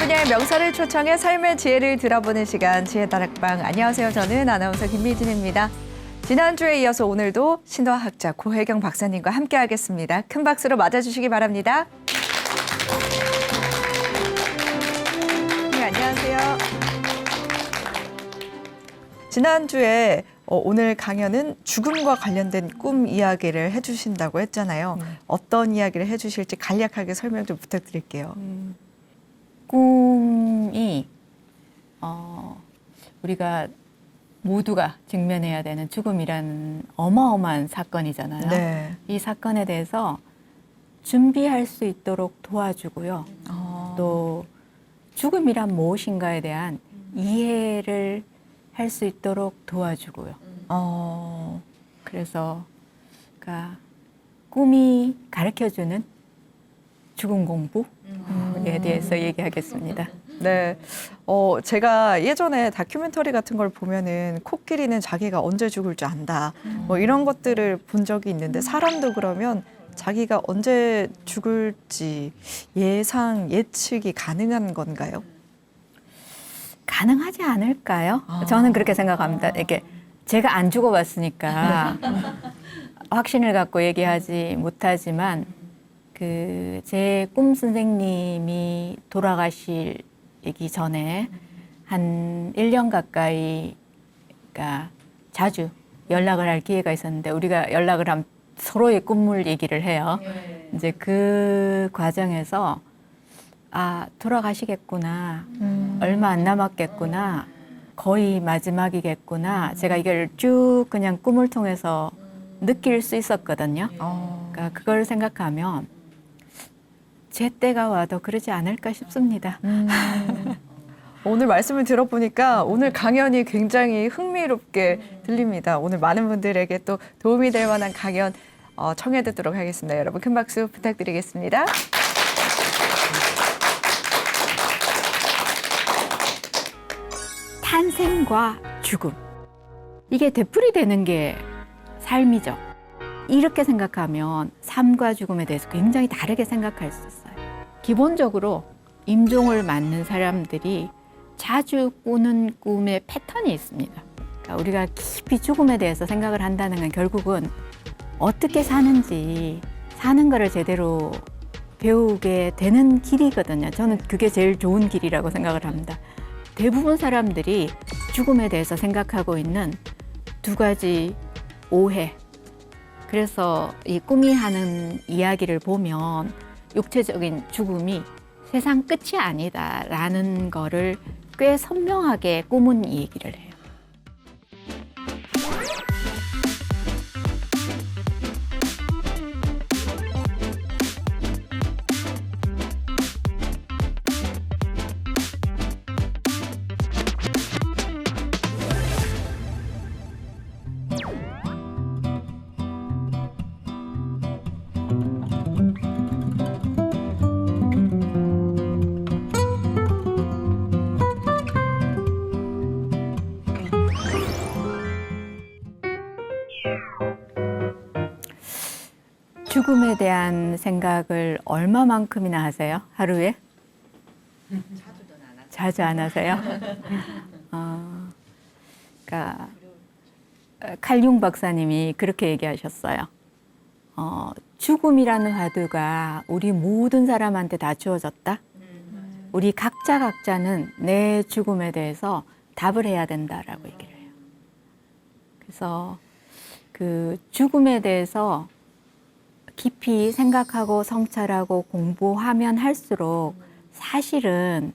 분야의 명사를 초청해 삶의 지혜를 들어보는 시간 지혜다락방. 안녕하세요. 저는 아나운서 김미진입니다. 지난주에 이어서 오늘도 신화학자 고혜경 박사님과 함께하겠습니다. 큰 박수로 맞아주시기 바랍니다. 네, 안녕하세요. 지난주에 오늘 강연은 죽음과 관련된 꿈 이야기를 해주신다고 했잖아요. 어떤 이야기를 해주실지 간략하게 설명 좀 부탁드릴게요. 꿈이 우리가 모두가 직면해야 되는 죽음이라는 어마어마한 사건이잖아요. 네. 이 사건에 대해서 준비할 수 있도록 도와주고요. 또 죽음이란 무엇인가에 대한 이해를 할 수 있도록 도와주고요. 그래서 그러니까 꿈이 가르쳐주는 죽음 공부에 대해서 얘기하겠습니다. 네. 제가 예전에 다큐멘터리 같은 걸 보면은 코끼리는 자기가 언제 죽을 줄 안다. 뭐 이런 것들을 본 적이 있는데 사람도 그러면 자기가 언제 죽을지 예측이 가능한 건가요? 가능하지 않을까요? 저는 그렇게 생각합니다. 이렇게 제가 안 죽어봤으니까 확신을 갖고 얘기하지 못하지만 제 꿈 선생님이 돌아가시기 전에 한 1년 가까이 그러니까 자주 연락을 할 기회가 있었는데 우리가 연락을 하면 서로의 꿈을 얘기를 해요. 이제 그 과정에서 돌아가시겠구나. 얼마 안 남았겠구나. 거의 마지막이겠구나. 제가 이걸 쭉 그냥 꿈을 통해서 느낄 수 있었거든요. 그러니까 그걸 생각하면 제 때가 와도 그러지 않을까 싶습니다. 오늘 말씀을 들어보니까 오늘 강연이 굉장히 흥미롭게 들립니다. 오늘 많은 분들에게 또 도움이 될 만한 강연 청해 듣도록 하겠습니다. 여러분 큰 박수 부탁드리겠습니다. 탄생과 죽음. 이게 되풀이되는 게 삶이죠. 이렇게 생각하면 삶과 죽음에 대해서 굉장히 다르게 생각할 수 있어요. 기본적으로 임종을 맞는 사람들이 자주 꾸는 꿈의 패턴이 있습니다. 그러니까 우리가 깊이 죽음에 대해서 생각을 한다는 건 결국은 어떻게 사는지 사는 거를 제대로 배우게 되는 길이거든요. 저는 그게 제일 좋은 길이라고 생각을 합니다. 대부분 사람들이 죽음에 대해서 생각하고 있는 두 가지 오해. 그래서 이 꿈이 하는 이야기를 보면 육체적인 죽음이 세상 끝이 아니다라는 거를 꽤 선명하게 꿈은 얘기를 해요. 죽음에 대한 생각을 얼마만큼이나 하세요? 하루에? 자주 안 하세요? 그러니까 칼융 박사님이 그렇게 얘기하셨어요. 죽음이라는 화두가 우리 모든 사람한테 다 주어졌다. 우리 각자는 내 죽음에 대해서 답을 해야 된다라고 얘기를 해요. 그래서 그 죽음에 대해서 깊이 생각하고 성찰하고 공부하면 할수록 사실은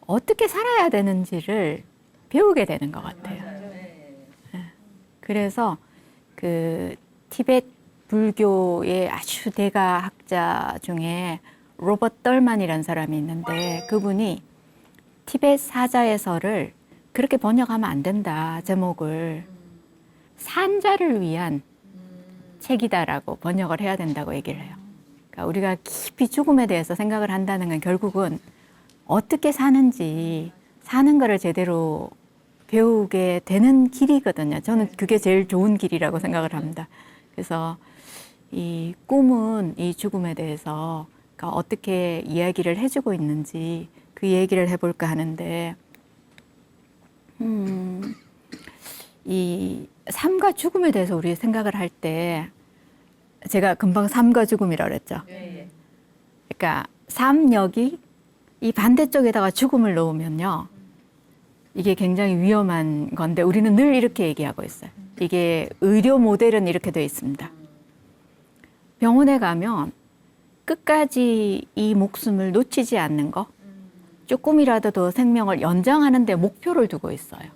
어떻게 살아야 되는지를 배우게 되는 것 같아요. 그래서 그 티베트 불교의 아주 대가 학자 중에 로버트 떨만이라는 사람이 있는데 그분이 티베트 사자에서를 그렇게 번역하면 안 된다. 제목을 산자를 위한 책이다라고 번역을 해야 된다고 얘기를 해요. 그러니까 우리가 깊이 죽음에 대해서 생각을 한다는 건 결국은 어떻게 사는지 사는 거를 제대로 배우게 되는 길이거든요. 저는 그게 제일 좋은 길이라고 생각을 합니다. 그래서 이 꿈은 이 죽음에 대해서 어떻게 이야기를 해주고 있는지 그 얘기를 해볼까 하는데, 이 삶과 죽음에 대해서 우리 생각을 할 때, 제가 금방 삶과 죽음이라고 그랬죠. 그러니까 삶 여기 이 반대쪽에다가 죽음을 놓으면요, 이게 굉장히 위험한 건데 우리는 늘 이렇게 얘기하고 있어요. 이게 의료 모델은 이렇게 되어 있습니다. 병원에 가면 끝까지 이 목숨을 놓치지 않는 거, 조금이라도 더 생명을 연장하는 데 목표를 두고 있어요.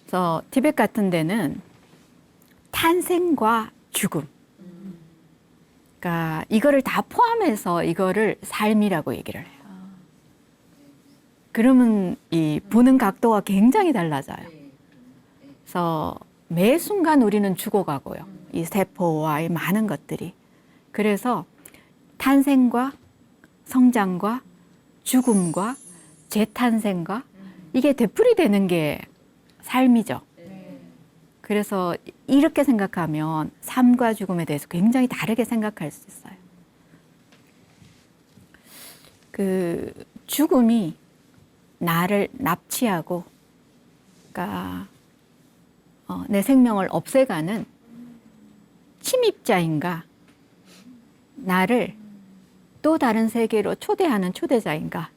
그래서 티벳 같은 데는 탄생과 죽음, 그러니까 이거를 다 포함해서 이거를 삶이라고 얘기를 해요. 그러면 이 보는 각도가 굉장히 달라져요. 그래서 매 순간 우리는 죽어가고요. 이 세포와 이 많은 것들이. 그래서 탄생과 성장과 죽음과 재탄생과 이게 되풀이되는 게 삶이죠. 그래서 이렇게 생각하면 삶과 죽음에 대해서 굉장히 다르게 생각할 수 있어요. 그 죽음이 나를 납치하고, 그러니까 내 생명을 없애가는 침입자인가, 나를 또 다른 세계로 초대하는 초대자인가,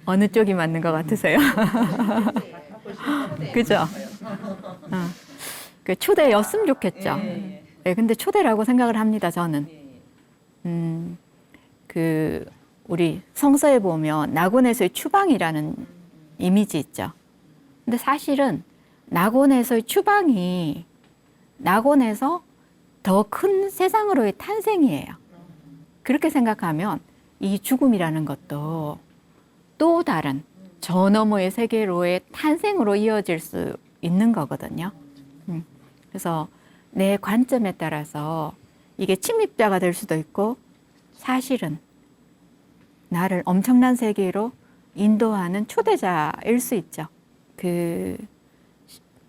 어느 쪽이 맞는 것 같으세요? 그죠? 그 초대였으면 좋겠죠. 네, 근데 초대라고 생각을 합니다, 저는. 그 우리 성서에 보면 낙원에서의 추방이라는 이미지 있죠. 근데 사실은 낙원에서의 추방이 낙원에서 더 큰 세상으로의 탄생이에요. 그렇게 생각하면 이 죽음이라는 것도 또 다른 저 너머의 세계로의 탄생으로 이어질 수 있는 거거든요. 그래서 내 관점에 따라서 이게 침입자가 될 수도 있고, 사실은 나를 엄청난 세계로 인도하는 초대자일 수 있죠. 그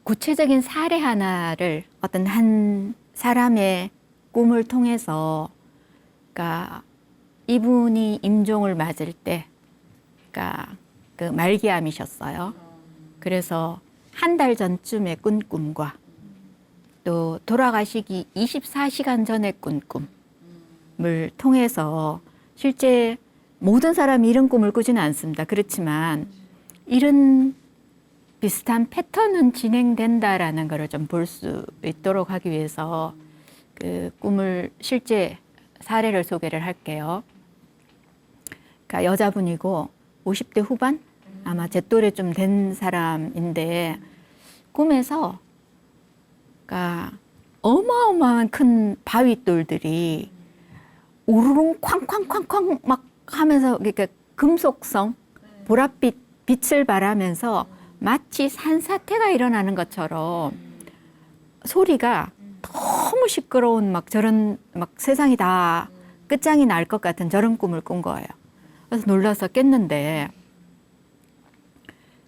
구체적인 사례 하나를 어떤 한 사람의 꿈을 통해서, 그러니까 이분이 임종을 맞을 때, 그러니까 그 말기암이셨어요. 그래서 한 달 전쯤에 꾼 꿈과 또 돌아가시기 24시간 전에 꾼 꿈을 통해서, 실제 모든 사람이 이런 꿈을 꾸지는 않습니다. 그렇지만 이런 비슷한 패턴은 진행된다라는 것을 좀 볼 수 있도록 하기 위해서 그 꿈을 실제 사례를 소개를 할게요. 그러니까 여자분이고 50대 후반? 아마 제 또래 좀 된 사람인데, 꿈에서 그러니까 어마어마한 큰 바위돌들이 우르릉 쾅쾅쾅쾅 막 하면서, 그러니까 금속성, 보랏빛 빛을 발하면서 마치 산사태가 일어나는 것처럼 소리가 너무 시끄러운 막 저런 막 세상이 다 끝장이 날 것 같은 저런 꿈을 꾼 거예요. 그래서 놀라서 깼는데,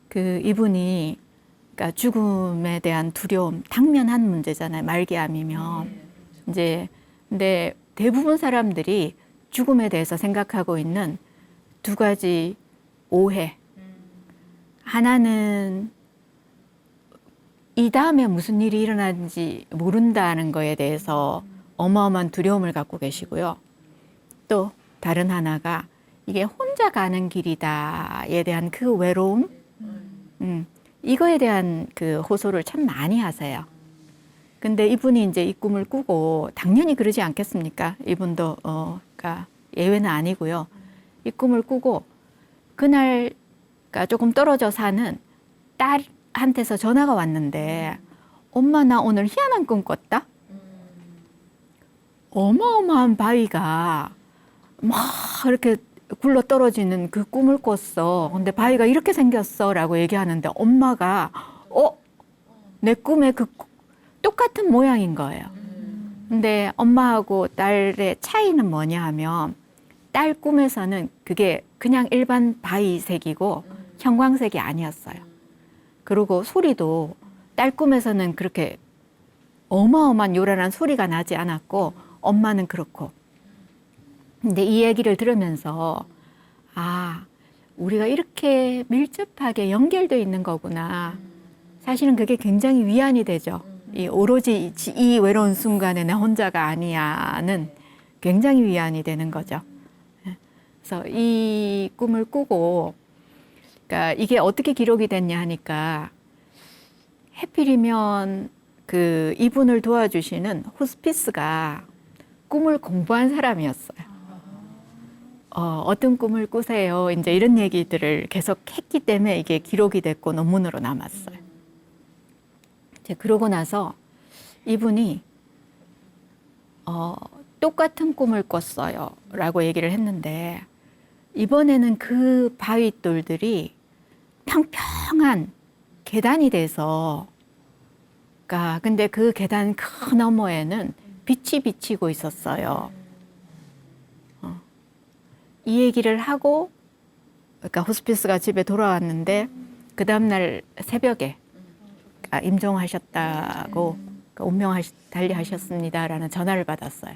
그 이분이 그러니까 죽음에 대한 두려움, 당면한 문제잖아요. 말기암이면. 이제 근데 대부분 사람들이 죽음에 대해서 생각하고 있는 두 가지 오해. 하나는 이 다음에 무슨 일이 일어나는지 모른다는 거에 대해서 어마어마한 두려움을 갖고 계시고요. 또 다른 하나가 이게 혼자 가는 길이다에 대한 그 외로움, 이거에 대한 그 호소를 참 많이 하세요. 근데 이분이 이제 이 꿈을 꾸고, 당연히 그러지 않겠습니까? 이분도 그러니까 예외는 아니고요. 이 꿈을 꾸고 그날 그러니까 조금 떨어져 사는 딸한테서 전화가 왔는데, 엄마 나 오늘 희한한 꿈 꿨다? 어마어마한 바위가 막 이렇게 굴러 떨어지는 그 꿈을 꿨어. 근데 바위가 이렇게 생겼어 라고 얘기하는데, 엄마가 내 꿈에 그 똑같은 모양인 거예요. 근데 엄마하고 딸의 차이는 뭐냐 하면, 딸 꿈에서는 그게 그냥 일반 바위색이고 형광색이 아니었어요. 그리고 소리도 딸 꿈에서는 그렇게 어마어마한 요란한 소리가 나지 않았고, 엄마는 그렇고. 근데 이 얘기를 들으면서 아, 우리가 이렇게 밀접하게 연결되어 있는 거구나. 사실은 그게 굉장히 위안이 되죠. 이 오로지 이 외로운 순간에 나 혼자가 아니야는 굉장히 위안이 되는 거죠. 그래서 이 꿈을 꾸고, 그러니까 이게 어떻게 기록이 됐냐 하니까 해필이면 그 이분을 도와주시는 호스피스가 꿈을 공부한 사람이었어요. 어떤 꿈을 꾸세요? 이제 이런 얘기들을 계속 했기 때문에 이게 기록이 됐고 논문으로 남았어요. 이제 그러고 나서 이분이 똑같은 꿈을 꿨어요 라고 얘기를 했는데, 이번에는 그 바위돌들이 평평한 계단이 돼서, 그러니까 근데 그 계단 그 너머에는 빛이 비치고 있었어요. 이 얘기를 하고, 그러니까 호스피스가 집에 돌아왔는데 그 다음날 새벽에 임종하셨다고, 운명 달리하셨습니다라는 전화를 받았어요.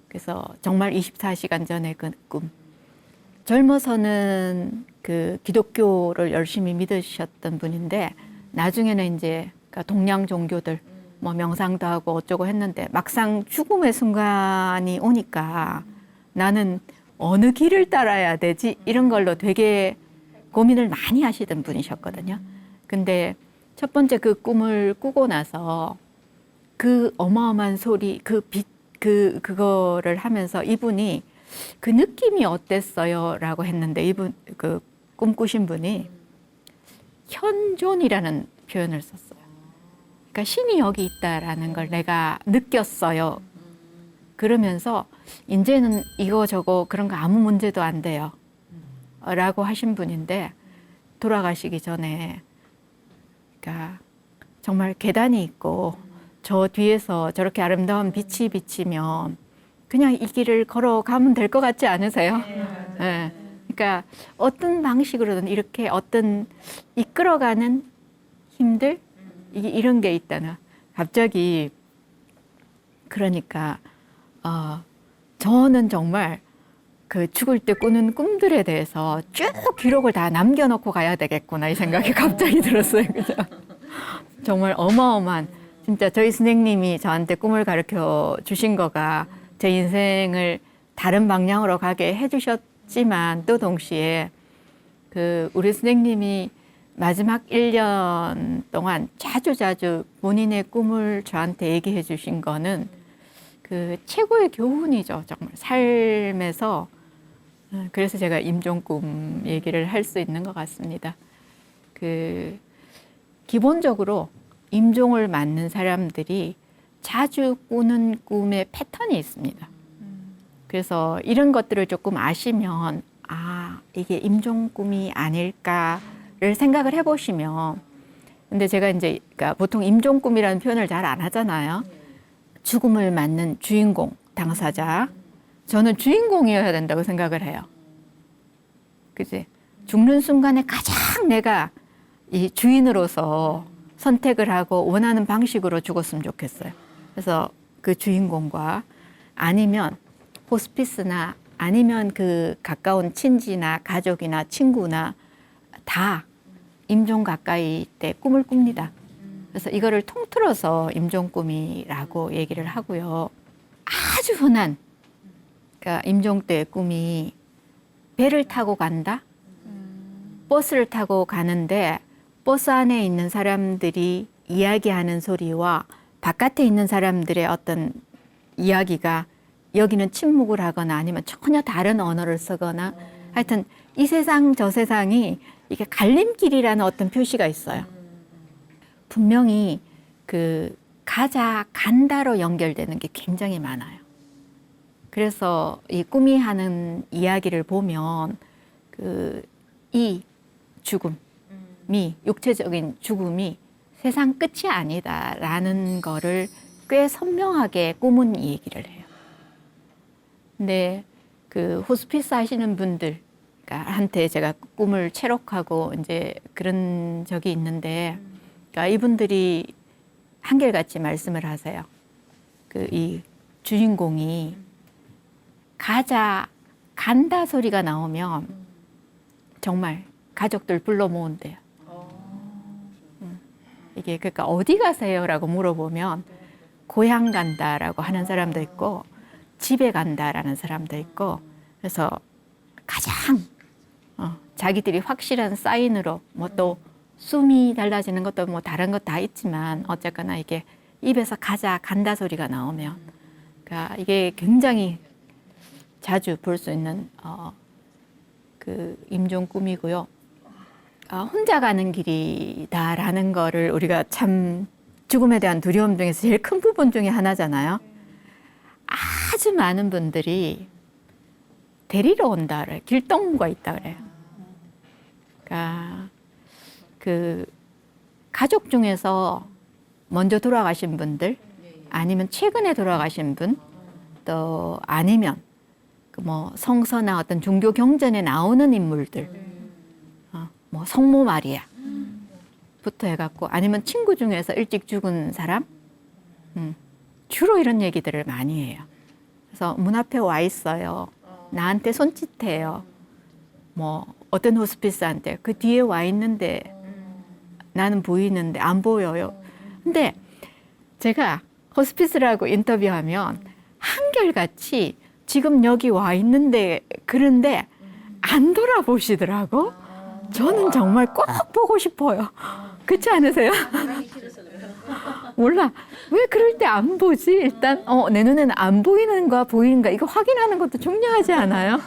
그래서 정말 24시간 전에 그 꿈. 젊어서는 그 기독교를 열심히 믿으셨던 분인데 나중에는 이제 동양 종교들 뭐 명상도 하고 어쩌고 했는데 막상 죽음의 순간이 오니까 나는 어느 길을 따라야 되지? 이런 걸로 되게 고민을 많이 하시던 분이셨거든요. 근데 첫 번째 그 꿈을 꾸고 나서 그 어마어마한 소리, 그 빛, 그거를 하면서 이분이 그 느낌이 어땠어요? 라고 했는데 이분, 그 꿈꾸신 분이 현존이라는 표현을 썼어요. 그러니까 신이 여기 있다라는 걸 내가 느꼈어요. 그러면서 이제는 이거 저거 그런 거 아무 문제도 안 돼요. 라고 하신 분인데 돌아가시기 전에 그러니까 정말 계단이 있고 저 뒤에서 저렇게 아름다운 빛이 비치면 그냥 이 길을 걸어가면 될 것 같지 않으세요? 네. 그러니까 어떤 방식으로든 이렇게 어떤 이끌어가는 힘들 이런 게 있다나 갑자기 그러니까 저는 정말 그 죽을 때 꾸는 꿈들에 대해서 쭉 기록을 다 남겨놓고 가야 되겠구나 이 생각이 갑자기 들었어요. 그죠? 정말 어마어마한 진짜 저희 선생님이 저한테 꿈을 가르쳐 주신 거가 제 인생을 다른 방향으로 가게 해주셨지만 또 동시에 그 우리 선생님이 마지막 1년 동안 자주 본인의 꿈을 저한테 얘기해 주신 거는 그 최고의 교훈이죠. 정말 삶에서. 그래서 제가 임종꿈 얘기를 할 수 있는 것 같습니다. 그 기본적으로 임종을 맞는 사람들이 자주 꾸는 꿈의 패턴이 있습니다. 그래서 이런 것들을 조금 아시면 이게 임종꿈이 아닐까를 생각을 해보시면, 근데 제가 이제 그러니까 보통 임종꿈이라는 표현을 잘 안 하잖아요. 죽음을 맞는 주인공, 당사자. 저는 주인공이어야 된다고 생각을 해요. 그치? 죽는 순간에 가장 내가 이 주인으로서 선택을 하고 원하는 방식으로 죽었으면 좋겠어요. 그래서 그 주인공과 아니면 호스피스나 아니면 그 가까운 친지나 가족이나 친구나 다 임종 가까이 때 꿈을 꿉니다. 그래서 이거를 통틀어서 임종꿈이라고 얘기를 하고요. 아주 흔한 그러니까 임종 때의 꿈이 배를 타고 간다? 버스를 타고 가는데 버스 안에 있는 사람들이 이야기하는 소리와 바깥에 있는 사람들의 어떤 이야기가 여기는 침묵을 하거나 아니면 전혀 다른 언어를 쓰거나 하여튼 이 세상 저 세상이 이게 갈림길이라는 어떤 표시가 있어요. 분명히 그 간다로 연결되는 게 굉장히 많아요. 그래서 이 꿈이 하는 이야기를 보면 이 죽음이 육체적인 죽음이 세상 끝이 아니다라는 거를 꽤 선명하게 꿈은 얘기를 해요. 근데 그 호스피스 하시는 분들 한테 제가 꿈을 체록하고 이제 그런 적이 있는데, 그러니까 이분들이 한결같이 말씀을 하세요. 이 주인공이 간다 소리가 나오면 정말 가족들 불러 모은대요. 이게 그러니까 어디 가세요라고 물어보면 고향 간다라고 하는 사람도 있고 집에 간다라는 사람도 있고 그래서 가장 자기들이 확실한 사인으로 뭐 또 숨이 달라지는 것도 뭐 다른 것 다 있지만 어쨌거나 이게 입에서 가자 간다 소리가 나오면 그러니까 이게 굉장히 자주 볼 수 있는 그 임종 꿈이고요. 혼자 가는 길이다라는 거를 우리가 참 죽음에 대한 두려움 중에서 제일 큰 부분 중에 하나잖아요. 아주 많은 분들이 데리러 온다 그래요. 길동무가 있다 그래요. 그러니까 그 가족 중에서 먼저 돌아가신 분들 아니면 최근에 돌아가신 분 또 아니면 그 뭐 성서나 어떤 종교 경전에 나오는 인물들 뭐 성모 마리아부터 해갖고 아니면 친구 중에서 일찍 죽은 사람 주로 이런 얘기들을 많이 해요. 그래서 문 앞에 와 있어요. 나한테 손짓해요. 뭐 어떤 호스피스한테 그 뒤에 와 있는데 나는 보이는데 안 보여요. 근데 제가 호스피스라고 인터뷰하면 한결같이 지금 여기 와 있는데 그런데 안 돌아보시더라고. 저는 정말 꼭 보고 싶어요. 그렇지 않으세요? 몰라. 왜 그럴 때 안 보지? 일단 내 눈에는 안 보이는가 보이는가 이거 확인하는 것도 중요하지 않아요?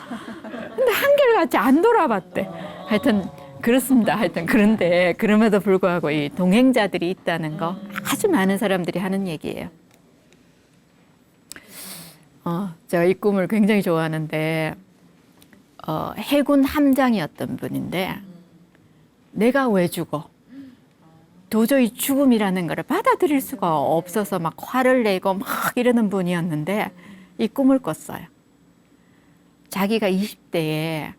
근데 한결같이 안 돌아봤대. 하여튼 그렇습니다. 하여튼 그런데 그럼에도 불구하고 이 동행자들이 있다는 거 아주 많은 사람들이 하는 얘기예요. 제가 이 꿈을 굉장히 좋아하는데 해군 함장이었던 분인데 내가 왜 죽어? 도저히 죽음이라는 거를 받아들일 수가 없어서 막 화를 내고 막 이러는 분이었는데 이 꿈을 꿨어요. 자기가 20대에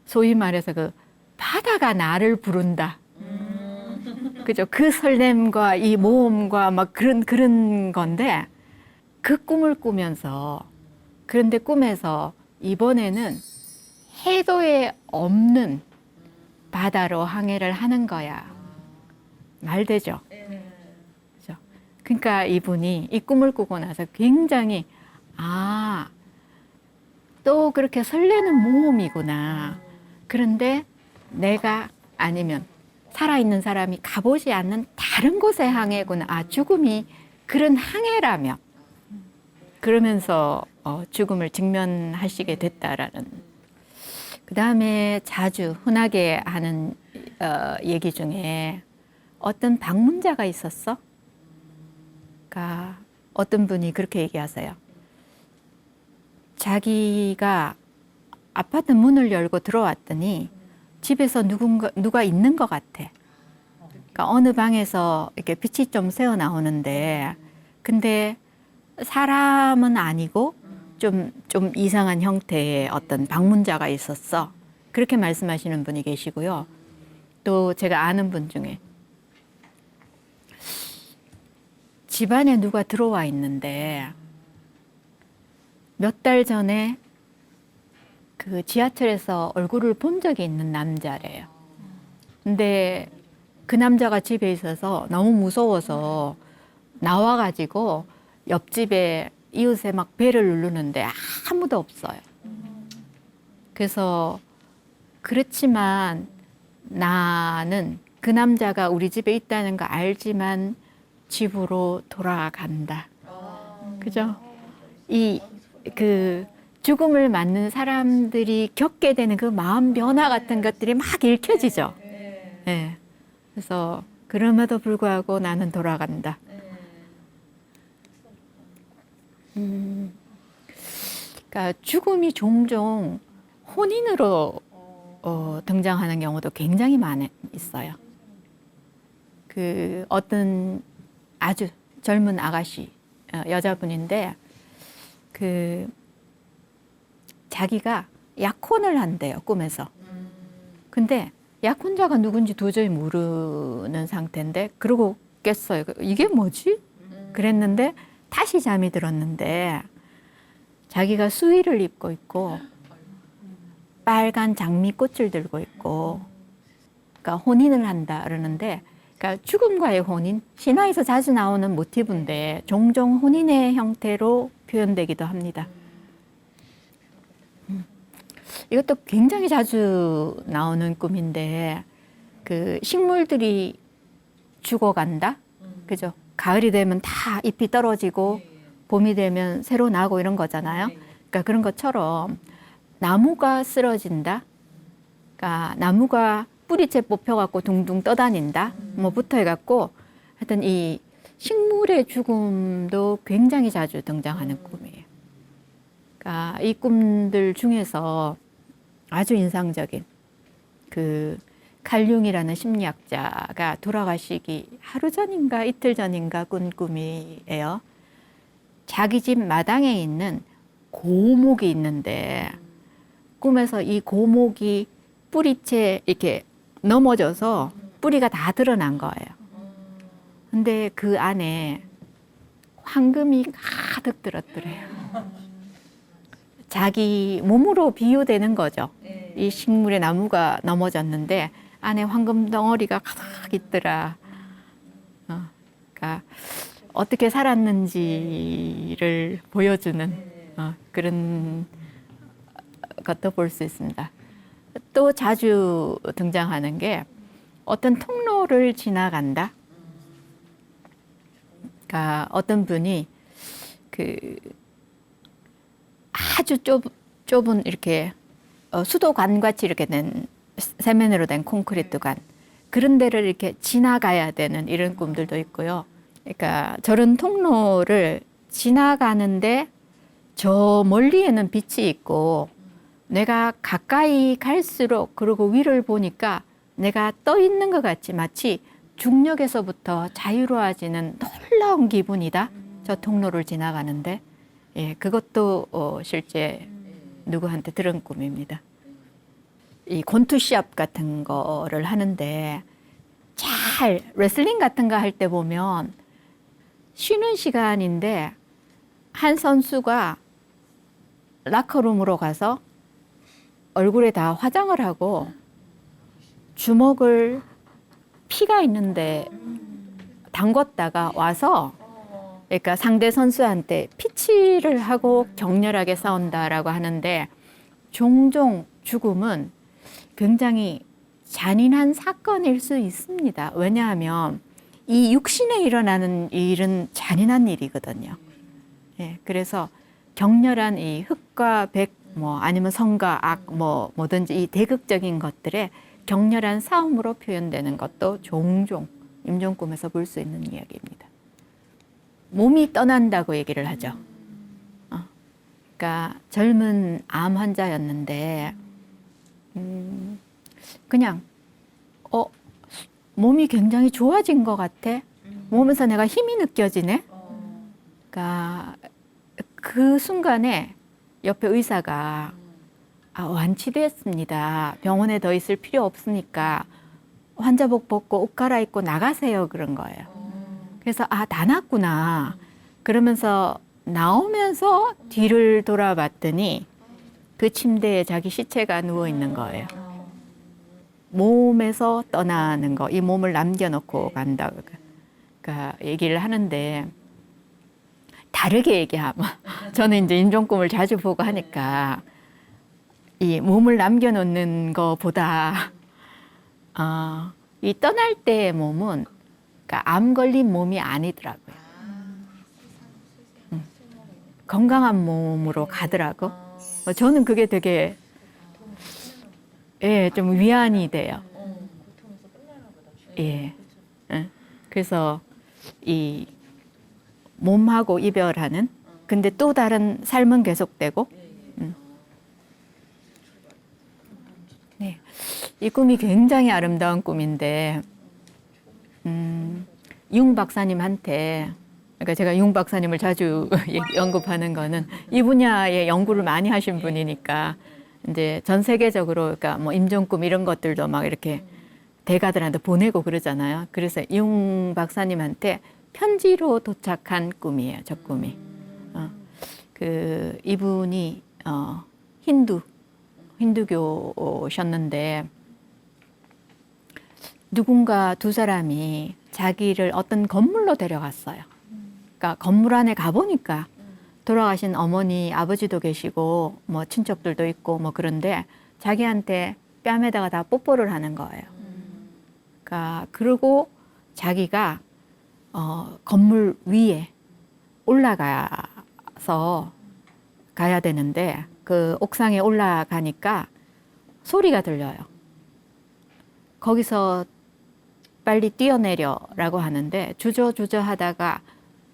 소위 말해서 그 바다가 나를 부른다. 그죠? 그 설렘과 이 모험과 막 그런 건데 그 꿈을 꾸면서 그런데 꿈에서 이번에는 해도에 없는 바다로 항해를 하는 거야. 말되죠? 그죠? 그러니까 이분이 이 꿈을 꾸고 나서 굉장히 또 그렇게 설레는 모험이구나. 그런데 내가 아니면 살아있는 사람이 가보지 않는 다른 곳의 항해구나. 죽음이 그런 항해라면 그러면서 죽음을 직면하시게 됐다라는. 그 다음에 자주 흔하게 하는 얘기 중에 어떤 방문자가 있었어? 그러니까 어떤 분이 그렇게 얘기하세요. 자기가 아파트 문을 열고 들어왔더니 집에서 누가 있는 것 같아. 그러니까 어느 방에서 이렇게 빛이 좀 새어 나오는데, 근데 사람은 아니고 좀 이상한 형태의 어떤 방문자가 있었어. 그렇게 말씀하시는 분이 계시고요. 또 제가 아는 분 중에 집안에 누가 들어와 있는데 몇 달 전에 그 지하철에서 얼굴을 본 적이 있는 남자래요. 근데 그 남자가 집에 있어서 너무 무서워서 나와가지고 옆집에 이웃에 막 배를 누르는데 아무도 없어요. 그래서 그렇지만 나는 그 남자가 우리 집에 있다는 거 알지만 집으로 돌아간다. 그죠? 그 죽음을 맞는 사람들이 겪게 되는 그 마음 변화 같은 것들이 막 읽혀지죠. 네. 그래서 그럼에도 불구하고 나는 돌아간다. 그러니까 죽음이 종종 혼인으로 등장하는 경우도 굉장히 많이 있어요. 그 어떤 아주 젊은 아가씨 여자분인데 그 자기가 약혼을 한대요, 꿈에서. 근데 약혼자가 누군지 도저히 모르는 상태인데 그러고 깼어요. 이게 뭐지? 그랬는데 다시 잠이 들었는데 자기가 수의를 입고 있고 빨간 장미꽃을 들고 있고, 그러니까 혼인을 한다 그러는데, 그러니까 죽음과의 혼인, 신화에서 자주 나오는 모티브인데 종종 혼인의 형태로 표현되기도 합니다. 이것도 굉장히 자주 나오는 꿈인데, 그 식물들이 죽어간다, 그죠? 가을이 되면 다 잎이 떨어지고 봄이 되면 새로 나고 이런 거잖아요. 그러니까 그런 것처럼 나무가 쓰러진다. 그러니까 나무가 뿌리채 뽑혀갖고 둥둥 떠다닌다. 뭐 붙어해갖고 하여튼 이 식물의 죽음도 굉장히 자주 등장하는 꿈이에요. 그러니까 이 꿈들 중에서 아주 인상적인 그 칼융이라는 심리학자가 돌아가시기 하루 전인가 이틀 전인가 꾼 꿈이에요. 자기 집 마당에 있는 고목이 있는데 꿈에서 이 고목이 뿌리채 이렇게 넘어져서 뿌리가 다 드러난 거예요. 근데 그 안에 황금이 가득 들었더래요. 자기 몸으로 비유되는 거죠. 이 식물의 나무가 넘어졌는데 안에 황금 덩어리가 가득 있더라. 그러니까 어떻게 살았는지를 보여주는 그런 것도 볼 수 있습니다. 또 자주 등장하는 게 어떤 통로를 지나간다. 그러니까 어떤 분이 그 아주 좁은 이렇게 수도관 같이 이렇게 된 세면으로 된 콘크리트관, 그런 데를 이렇게 지나가야 되는 이런 꿈들도 있고요. 그러니까 저런 통로를 지나가는데 저 멀리에는 빛이 있고 내가 가까이 갈수록 그리고 위를 보니까 내가 떠 있는 것 같이 마치 중력에서부터 자유로워지는 놀라운 기분이다. 저 통로를 지나가는데, 예, 그것도 실제 누구한테 들은 꿈입니다. 이 권투 시합 같은 거를 하는데 잘 레슬링 같은 거 할 때 보면 쉬는 시간인데 한 선수가 라커룸으로 가서 얼굴에 다 화장을 하고 주먹을 피가 있는데 담궜다가 와서, 그러니까 상대 선수한테 피치를 하고 격렬하게 싸운다라고 하는데, 종종 죽음은 굉장히 잔인한 사건일 수 있습니다. 왜냐하면 이 육신에 일어나는 일은 잔인한 일이거든요. 예, 그래서 격렬한 이 흑과 백, 뭐 아니면 성과 악, 뭐든지 이 대극적인 것들에 격렬한 싸움으로 표현되는 것도 종종 임종꿈에서 볼 수 있는 이야기입니다. 몸이 떠난다고 얘기를 하죠. 그러니까 젊은 암 환자였는데 그냥 몸이 굉장히 좋아진 것 같아. 몸에서 내가 힘이 느껴지네. 그러니까 그 순간에 옆에 의사가 완치됐습니다. 병원에 더 있을 필요 없으니까 환자복 벗고 옷 갈아입고 나가세요. 그런 거예요. 그래서 다 났구나. 그러면서 나오면서 뒤를 돌아봤더니 그 침대에 자기 시체가 누워 있는 거예요. 몸에서 떠나는 거, 이 몸을 남겨놓고 간다. 그러니까 얘기를 하는데, 다르게 얘기하면 저는 이제 임종꿈을 자주 보고 하니까 이 몸을 남겨놓는 것보다 이 떠날 때의 몸은, 그러니까 암 걸린 몸이 아니더라고요. 건강한 몸으로 가더라고. 저는 그게 되게 좀 위안이 돼요. 예. 그래서 이 몸하고 이별하는, 근데 또 다른 삶은 계속되고. 네. 이 꿈이 굉장히 아름다운 꿈인데, 융 박사님한테, 그러니까 제가 융 박사님을 자주 언급하는 거는 이 분야에 연구를 많이 하신 분이니까 이제 전 세계적으로, 그러니까 뭐 임종꿈 이런 것들도 막 이렇게 대가들한테 보내고 그러잖아요. 그래서 융 박사님한테 편지로 도착한 꿈이에요. 저 꿈이. 이분이 힌두교셨는데 누군가 두 사람이 자기를 어떤 건물로 데려갔어요. 그러니까 건물 안에 가보니까 돌아가신 어머니, 아버지도 계시고 뭐 친척들도 있고 뭐 그런데 자기한테 뺨에다가 다 뽀뽀를 하는 거예요. 그러니까 그리고 자기가 건물 위에 올라가서 가야 되는데 그 옥상에 올라가니까 소리가 들려요. 거기서 빨리 뛰어내려라고 하는데 주저주저 하다가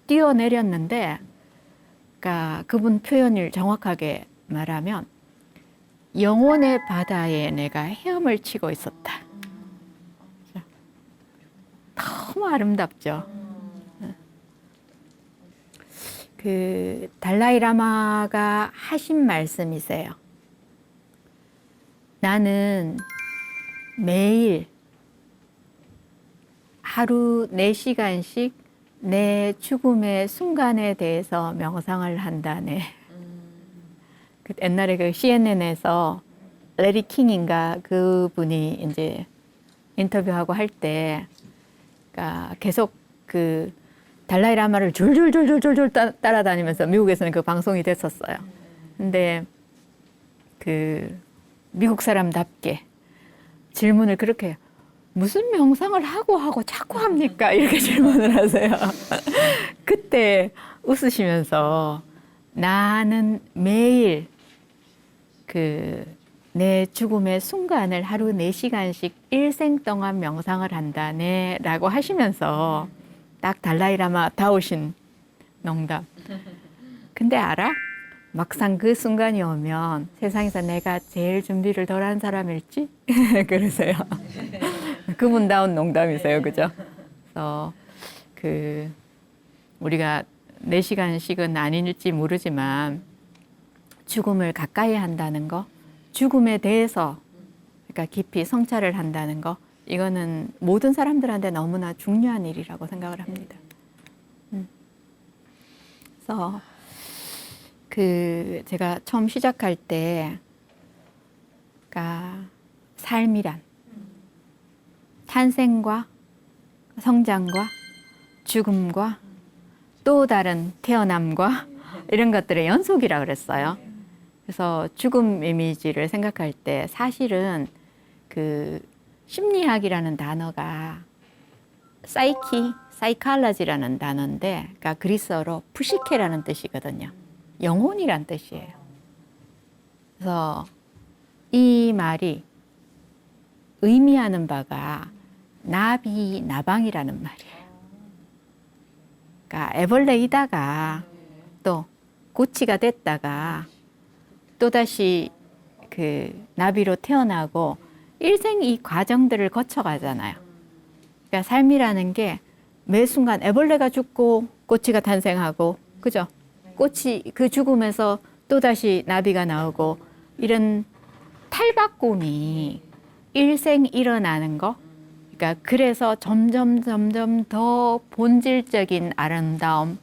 뛰어내렸는데 그러니까 그분 표현을 정확하게 말하면 영혼의 바다에 내가 헤엄을 치고 있었다. 너무 아름답죠. 그 달라이 라마가 하신 말씀이세요. 나는 매일 하루 4시간씩 내 죽음의 순간에 대해서 명상을 한다네. 그 옛날에 그 CNN에서 레리 킹인가 그분이 이제 인터뷰하고 할 때, 그러니까 계속 그 달라이 라마를 줄줄줄줄줄 따라다니면서 미국에서는 그 방송이 됐었어요. 근데 그 미국 사람답게 질문을 그렇게 해요. 무슨 명상을 하고 자꾸 합니까? 이렇게 질문을 하세요. 그때 웃으시면서 나는 매일 그 내 죽음의 순간을 하루 4시간씩 일생 동안 명상을 한다네 라고 하시면서 딱 달라이 라마 다우신 농담. 근데 알아? 막상 그 순간이 오면 세상에서 내가 제일 준비를 덜한 사람일지? 그러세요. 그분다운 농담이세요. 그죠? 그래서 그 우리가 4시간씩은 아닐지 모르지만 죽음을 가까이 한다는 거, 죽음에 대해서 그러니까 깊이 성찰을 한다는 거, 이거는 모든 사람들한테 너무나 중요한 일이라고 생각을 합니다. 그래서 그 제가 처음 시작할 때, 그러니까 삶이란 탄생과 성장과 죽음과 또 다른 태어남과 이런 것들의 연속이라 그랬어요. 그래서 죽음 이미지를 생각할 때 사실은 그 심리학이라는 단어가 사이칼라지라는 단어인데, 그러니까 그리스어로 푸시케라는 뜻이거든요. 영혼이란 뜻이에요. 그래서 이 말이 의미하는 바가 나비, 나방이라는 말이에요. 그러니까 애벌레이다가 또 고치가 됐다가 또다시 그 나비로 태어나고 일생 이 과정들을 거쳐가잖아요. 그러니까 삶이라는 게 매 순간 애벌레가 죽고 꼬치가 탄생하고, 그죠? 꼬치 그 죽음에서 또다시 나비가 나오고 이런 탈바꿈이 일생 일어나는 거. 그러니까 그래서 점점 더 본질적인 아름다움,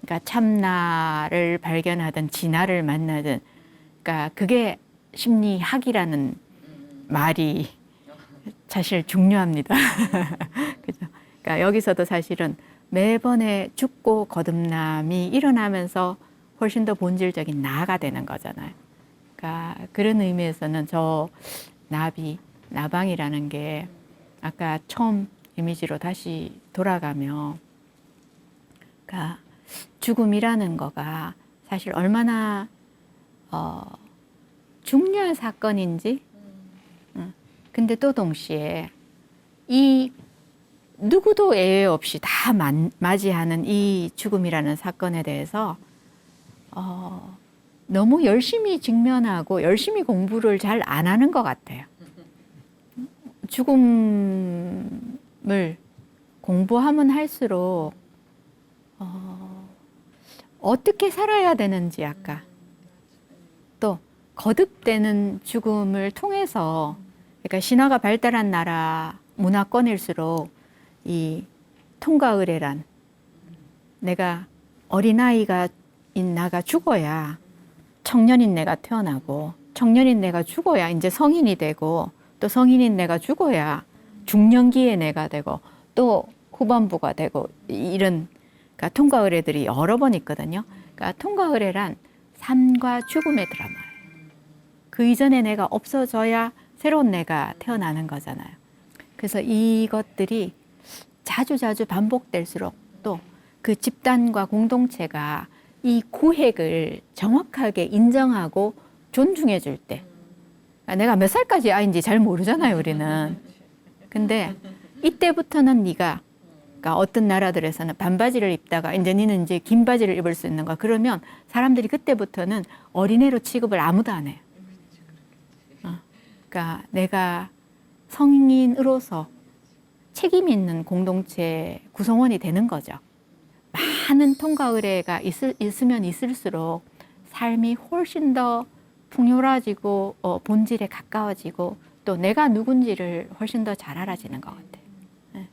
그러니까 참나를 발견하든 진화를 만나든, 그러니까 그게 심리학이라는 말이 사실 중요합니다. 그죠? 그러니까 여기서도 사실은 매번의 죽고 거듭남이 일어나면서 훨씬 더 본질적인 나가 되는 거잖아요. 그러니까 그런 의미에서는 저 나비, 나방이라는 게 아까 처음 이미지로 다시 돌아가며, 그러니까 죽음이라는 거가 사실 얼마나 중요한 사건인지, 근데 또 동시에 이 누구도 예외 없이 다 맞이하는 이 죽음이라는 사건에 대해서 너무 열심히 직면하고 열심히 공부를 잘 안 하는 것 같아요. 죽음을 공부하면 할수록 어떻게 살아야 되는지, 아까 또 거듭되는 죽음을 통해서, 그러니까 신화가 발달한 나라 문화권일수록 이 통과 의례란, 내가 어린아이가 인 나가 죽어야 청년인 내가 태어나고 청년인 내가 죽어야 이제 성인이 되고, 또 성인인 내가 죽어야 중년기의 내가 되고, 또 후반부가 되고, 이런 그러니까 통과 의례들이 여러 번 있거든요. 그러니까 통과 의례란 삶과 죽음의 드라마예요. 그 이전에 내가 없어져야 새로운 내가 태어나는 거잖아요. 그래서 이것들이 자주자주 반복될수록 또 그 집단과 공동체가 이 구획을 정확하게 인정하고 존중해 줄 때, 내가 몇 살까지 아이인지 잘 모르잖아요, 우리는. 근데 이때부터는 네가, 그러니까 어떤 나라들에서는 반바지를 입다가 이제 니는 이제 긴 바지를 입을 수 있는 거야. 그러면 사람들이 그때부터는 어린애로 취급을 아무도 안 해요. 그러니까 내가 성인으로서 책임 있는 공동체 구성원이 되는 거죠. 많은 통과 의례가 있으면 있을수록 삶이 훨씬 더 풍요로워지고 본질에 가까워지고 또 내가 누군지를 훨씬 더 잘 알아지는 것 같아요. 네.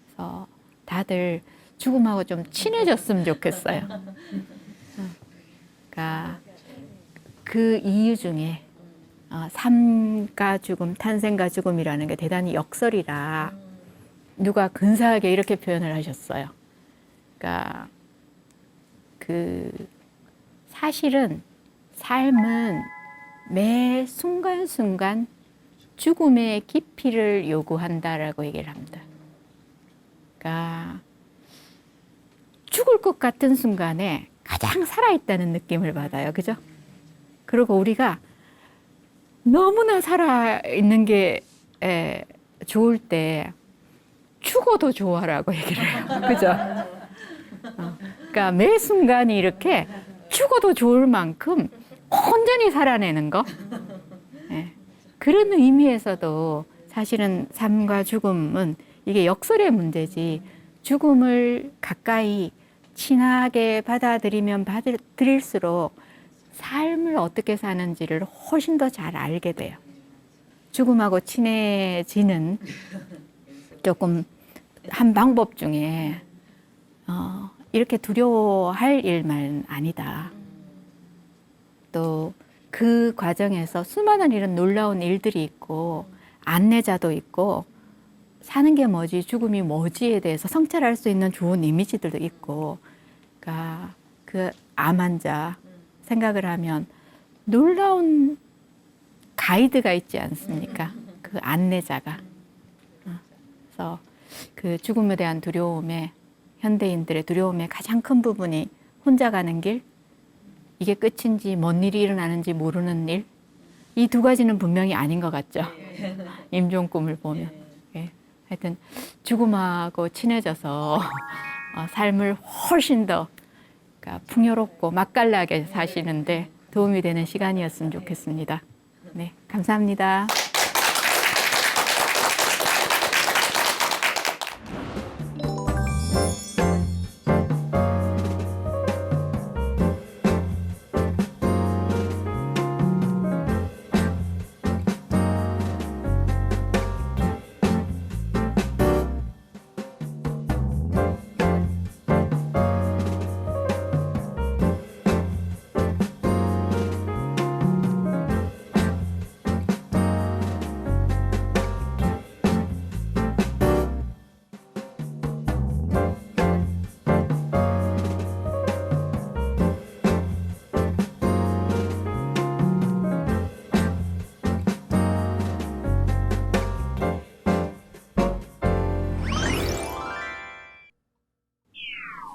그래서 다들 죽음하고 좀 친해졌으면 좋겠어요. 그러니까 그 이유 중에 삶과 죽음, 탄생과 죽음이라는 게 대단히 역설이라 누가 근사하게 이렇게 표현을 하셨어요. 그러니까 사실은 삶은 매 순간순간 죽음의 깊이를 요구한다라고 얘기를 합니다. 그러니까 죽을 것 같은 순간에 가장 살아있다는 느낌을 받아요. 그죠? 그리고 우리가 너무나 살아있는 게 좋을 때 죽어도 좋아라고 얘기를 해요. 그죠? 그러니까 매 순간이 이렇게 죽어도 좋을 만큼 온전히 살아내는 거. 그런 의미에서도 사실은 삶과 죽음은 이게 역설의 문제지, 죽음을 가까이 친하게 받아들이면 받아들일수록 삶을 어떻게 사는지를 훨씬 더 잘 알게 돼요. 죽음하고 친해지는 조금 한 방법 중에 이렇게 두려워할 일만 아니다. 또 그 과정에서 수많은 이런 놀라운 일들이 있고 안내자도 있고 사는 게 뭐지, 죽음이 뭐지에 대해서 성찰할 수 있는 좋은 이미지들도 있고, 그러니까 그 암 환자 생각을 하면 놀라운 가이드가 있지 않습니까? 그 안내자가. 그래서 그 죽음에 대한 두려움에, 현대인들의 두려움의 가장 큰 부분이 혼자 가는 길, 이게 끝인지 뭔 일이 일어나는지 모르는 일, 이 두 가지는 분명히 아닌 것 같죠. 임종꿈을 보면. 하여튼 죽음하고 친해져서 삶을 훨씬 더 그러니까 풍요롭고 맛깔나게 사시는데 도움이 되는 시간이었으면 좋겠습니다. 네, 감사합니다.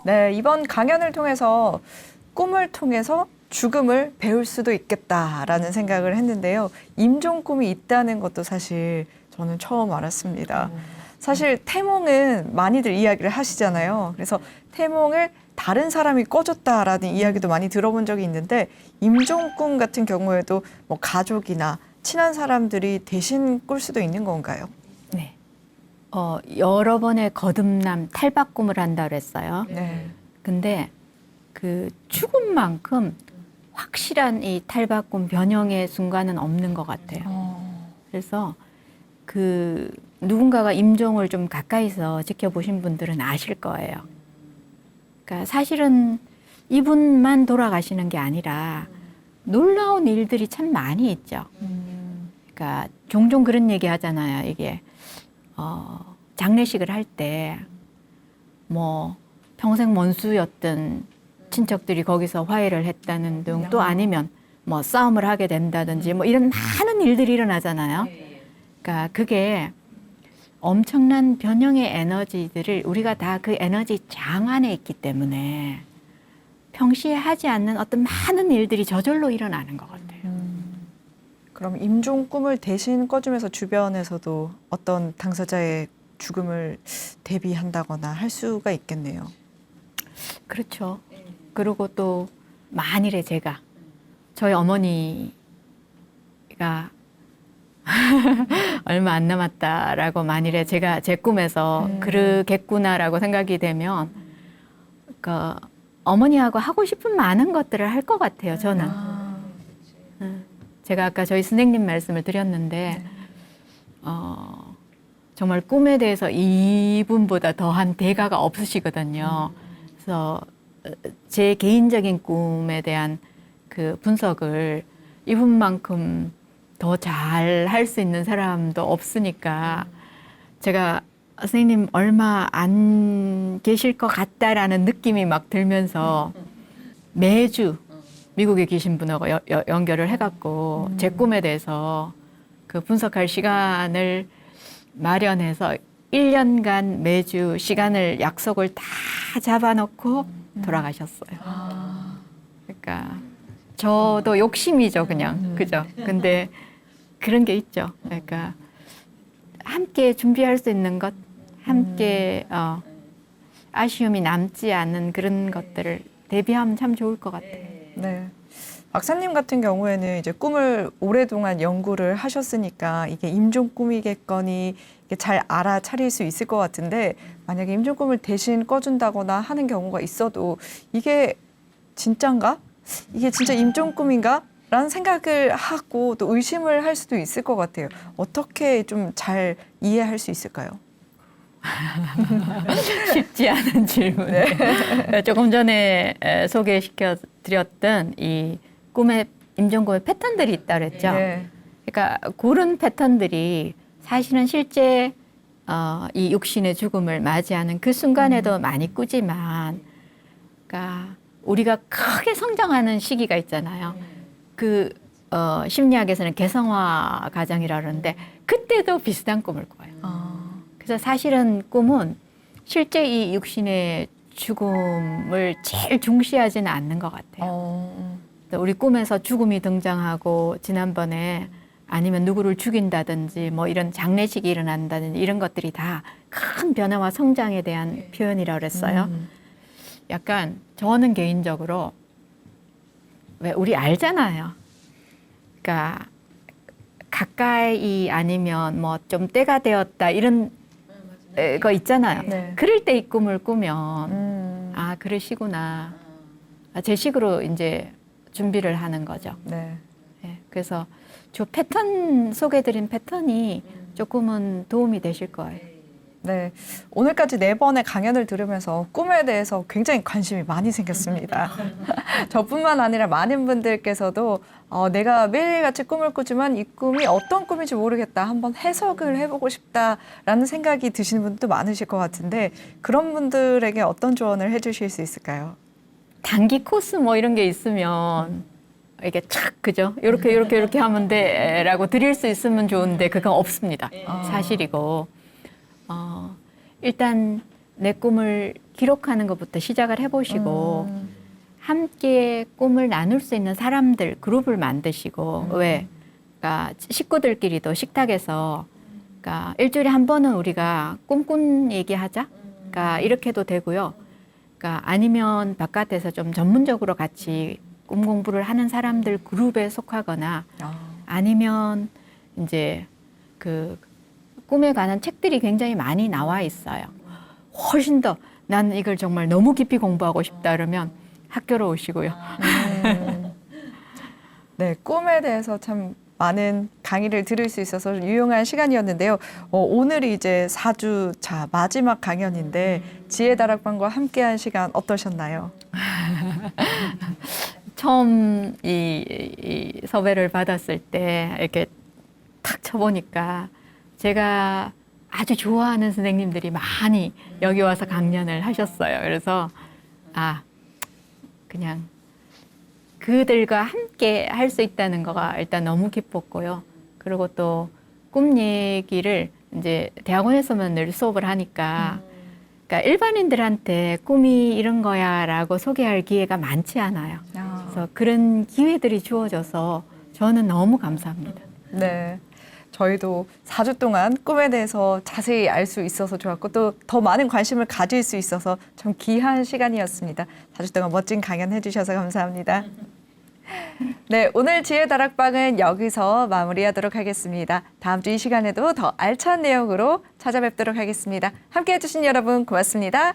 네, 이번 강연을 통해서 꿈을 통해서 죽음을 배울 수도 있겠다라는 생각을 했는데요. 임종꿈이 있다는 것도 사실 저는 처음 알았습니다. 사실 태몽은 많이들 이야기를 하시잖아요. 그래서 태몽을 다른 사람이 꿔줬다라는 이야기도 많이 들어본 적이 있는데 임종꿈 같은 경우에도 뭐 가족이나 친한 사람들이 대신 꿀 수도 있는 건가요? 네. 여러 번의 거듭남, 탈바꿈을 한다 그랬어요. 네. 근데 그 죽음만큼 확실한 이 탈바꿈 변형의 순간은 없는 것 같아요. 그래서 그 누군가가 임종을 좀 가까이서 지켜보신 분들은 아실 거예요. 그러니까 사실은 이분만 돌아가시는 게 아니라 놀라운 일들이 참 많이 있죠. 그러니까 종종 그런 얘기 하잖아요. 이게 장례식을 할 때 뭐 평생 원수였던 친척들이 거기서 화해를 했다는 등 또 아니면 뭐 싸움을 하게 된다든지 뭐 이런 많은 일들이 일어나잖아요. 그러니까 그게 엄청난 변형의 에너지들을 우리가 다 그 에너지 장 안에 있기 때문에 평시에 하지 않는 어떤 많은 일들이 저절로 일어나는 것 같아요. 그럼 임종 꿈을 대신 꿔주면서 주변에서도 어떤 당사자의 죽음을 대비한다거나 할 수가 있겠네요. 그렇죠. 그리고 또 만일에 제가 저희 어머니가 얼마 안 남았다라고 만일에 제가 제 꿈에서 그러겠구나라고 생각이 되면 그 어머니하고 하고 싶은 많은 것들을 할 것 같아요. 저는. 제가 아까 저희 선생님 말씀을 드렸는데 정말 꿈에 대해서 이분보다 더한 대가가 없으시거든요. 그래서 제 개인적인 꿈에 대한 그 분석을 이분만큼 더 잘 할 수 있는 사람도 없으니까 제가 선생님 얼마 안 계실 것 같다라는 느낌이 막 들면서 매주 미국에 계신 분하고 연결을 해갖고 제 꿈에 대해서 그 분석할 시간을 마련해서 1년간 매주 시간을 약속을 다 잡아놓고 돌아가셨어요. 그러니까 저도 욕심이죠, 그냥. 그죠? 근데 그런 게 있죠. 그러니까 함께 준비할 수 있는 것, 함께 아쉬움이 남지 않는 그런 것들을 대비하면 참 좋을 것 같아요. 네. 박사님 같은 경우에는 이제 꿈을 오랫동안 연구를 하셨으니까 이게 임종 꿈이겠거니 이게 잘 알아차릴 수 있을 것 같은데 만약에 임종 꿈을 대신 꿔준다거나 하는 경우가 있어도 이게 진짠가? 이게 진짜 임종 꿈인가? 라는 생각을 하고 또 의심을 할 수도 있을 것 같아요. 어떻게 좀 잘 이해할 수 있을까요? 쉽지 않은 질문. 네. 조금 전에 소개시켜 드렸던 이 꿈의 임종 꿈의 패턴들이 있다 그랬죠. 네. 그러니까 그런 패턴들이 사실은 실제 이 육신의 죽음을 맞이하는 그 순간에도 많이 꾸지만, 그러니까 우리가 크게 성장하는 시기가 있잖아요. 그 심리학에서는 개성화 과정이라 그러는데 그때도 비슷한 꿈을 꿔요. 그래서 사실은 꿈은 실제 이 육신의 죽음을 제일 중시하지는 않는 것 같아요. 우리 꿈에서 죽음이 등장하고 지난번에 아니면 누구를 죽인다든지 뭐 이런 장례식이 일어난다든지 이런 것들이 다 큰 변화와 성장에 대한 표현이라고 그랬어요. 약간 저는 개인적으로 왜 우리 알잖아요. 그러니까 가까이 아니면 뭐 좀 때가 되었다 이런 거 있잖아요. 네. 그럴 때 이 꿈을 꾸면 아 그러시구나. 제 식으로 이제 준비를 하는 거죠. 네. 네, 그래서 저 패턴 소개드린 패턴이 조금은 도움이 되실 거예요. 네. 오늘까지 4번의 강연을 들으면서 꿈에 대해서 굉장히 관심이 많이 생겼습니다. 저뿐만 아니라 많은 분들께서도 내가 매일같이 꿈을 꾸지만 이 꿈이 어떤 꿈인지 모르겠다. 한번 해석을 해보고 싶다라는 생각이 드시는 분도 많으실 것 같은데 그런 분들에게 어떤 조언을 해주실 수 있을까요? 단기 코스 뭐 이런 게 있으면 이게 착 그죠? 이렇게 하면 돼라고 드릴 수 있으면 좋은데 그건 없습니다. 사실이고 일단 내 꿈을 기록하는 것부터 시작을 해보시고 함께 꿈을 나눌 수 있는 사람들 그룹을 만드시고 왜? 그러니까 식구들끼리도 식탁에서 그러니까 일주일에 한 번은 우리가 꿈꾼 얘기하자. 그러니까 이렇게 해도 되고요. 그러니까 아니면 바깥에서 좀 전문적으로 같이 꿈 공부를 하는 사람들 그룹에 속하거나 아니면 이제 그 꿈에 관한 책들이 굉장히 많이 나와 있어요. 훨씬 더 난 이걸 정말 너무 깊이 공부하고 싶다 그러면 학교로 오시고요. 네, 꿈에 대해서 참 많은 강의를 들을 수 있어서 유용한 시간이었는데요. 오늘이 이제 4주차 마지막 강연인데 지혜다락방과 함께한 시간 어떠셨나요? 처음 이 섭외를 받았을 때 이렇게 탁 쳐보니까 제가 아주 좋아하는 선생님들이 많이 여기 와서 강연을 하셨어요. 그래서 그냥 그들과 함께 할 수 있다는 거가 일단 너무 기뻤고요. 그리고 또 꿈 얘기를 이제 대학원에서만 늘 수업을 하니까 그러니까 일반인들한테 꿈이 이런 거야라고 소개할 기회가 많지 않아요. 그래서 그런 기회들이 주어져서 저는 너무 감사합니다. 네. 저희도 4주 동안 꿈에 대해서 자세히 알 수 있어서 좋았고 또 더 많은 관심을 가질 수 있어서 참 귀한 시간이었습니다. 4주 동안 멋진 강연 해주셔서 감사합니다. 네, 오늘 지혜 다락방은 여기서 마무리하도록 하겠습니다. 다음 주 이 시간에도 더 알찬 내용으로 찾아뵙도록 하겠습니다. 함께해 주신 여러분 고맙습니다.